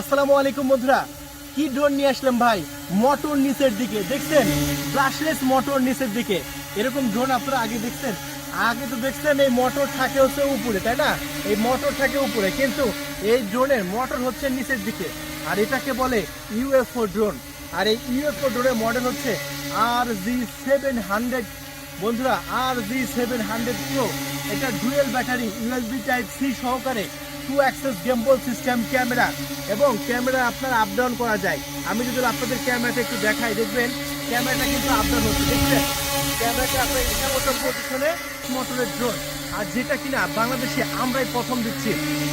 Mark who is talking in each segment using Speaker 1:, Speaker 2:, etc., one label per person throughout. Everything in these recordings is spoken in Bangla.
Speaker 1: আসসালামু আলাইকুম বন্ধুরা, কি ড্রোন নিয়ে আসলাম ভাই। মোটর নিচের দিকে দেখছেন, ব্রাশলেস মোটর নিচের দিকে। এরকম ড্রোন আপনারা আগে দেখছেন? আগে তো দেখছেন এই মোটর থাকে হচ্ছে উপরে, তাই না? এই মোটর থাকে উপরে, কিন্তু এই ড্রোনের মোটর হচ্ছে নিচের দিকে। আর এটাকে বলে ইউএফও ড্রোন। আর এই ইউএফও ড্রোনের মডেল হচ্ছে RG700। বন্ধুরা, RG700 প্রো। এটা dual battery, USB type C সহকারে, 2 অ্যাক্সেস গেমবল সিস্টেম ক্যামেরা, এবং ক্যামেরা আপনার আপ ডাউন করা যায়। আমি যদি আপনাদের ক্যামেরাটা একটু দেখাই, দেখবেন ক্যামেরাটা কিন্তু আপ ডাউন হচ্ছে, দেখছেন? ক্যামেরাটা আপনার ইচ্ছা মতো পজিশনে মোটরের ড্রোন। আর যেটা কিনা বাংলাদেশে আমরাই প্রথম দিচ্ছি,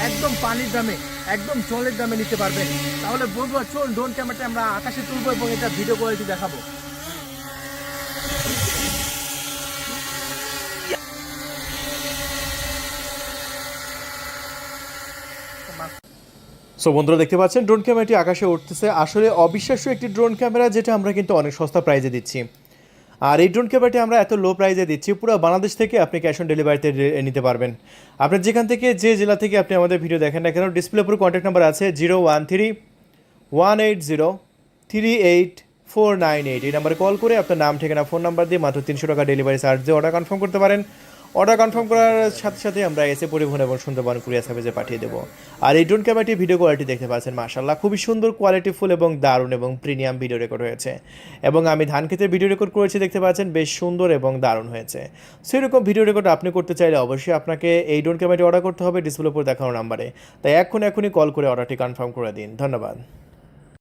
Speaker 1: একদম পানির দামে, একদম জলের দামে নিতে পারবেন। তাহলে বন্ধুরা চলুন ড্রোন ক্যামেরাটা আমরা আকাশে তুলবো এবং এটা ভিডিও কোয়ালিটি দেখাবো। সো বন্ধুরা দেখতে পাচ্ছেন ড্রোন ক্যামেরাটি আকাশে উঠতেছে। আসলে অবিশ্বাস্য একটি ড্রোন ক্যামেরা, যেটা আমরা কিন্তু অনেক সস্তা প্রাইজে দিচ্ছি। আর এই ড্রোন ক্যামেরাটি আমরা এত লো প্রাইজে দিচ্ছি, পুরো বাংলাদেশ থেকে আপনি ক্যাশ অন ডেলিভারিতে নিতে পারবেন। আপনার যেখান থেকে, যে জেলা থেকে আপনি আমাদের ভিডিও দেখেন না কেন, ডিসপ্লে উপর কন্ট্যাক্ট নাম্বার আছে 013-180-38498। এই নাম্বারে কল করে আপনার নাম, ঠিকানা, ফোন নাম্বার দিয়ে মাত্র 300 টাকা ডেলিভারি চার্জ দিয়ে অর্ডার কনফার্ম করতে পারেন। অর্ডার কনফার্ম করার সাথে সাথে আমরা এসে পরিবহন এবং সুন্দরবন কুরিয়ার সার্ভিসে পাঠিয়ে দেবো। আর এই ড্রোন ক্যামেরাটি ভিডিও কোয়ালিটি দেখতে পাচ্ছেন, মাশাআল্লাহ খুবই সুন্দর, কোয়ালিটিফুল এবং দারুণ এবং প্রিমিয়াম ভিডিও রেকর্ড হয়েছে। এবং আমি ধান ক্ষেতের ভিডিও রেকর্ড করেছি, দেখতে পাচ্ছেন বেশ সুন্দর এবং দারুণ হয়েছে। সেরকম ভিডিও রেকর্ড আপনি করতে চাইলে অবশ্যই আপনাকে এই ড্রোন ক্যামেরাটি অর্ডার করতে হবে ডিসপ্লে উপর দেখানো নাম্বারে। তাই এখনই কল করে অর্ডারটি কনফার্ম করে দিন। ধন্যবাদ।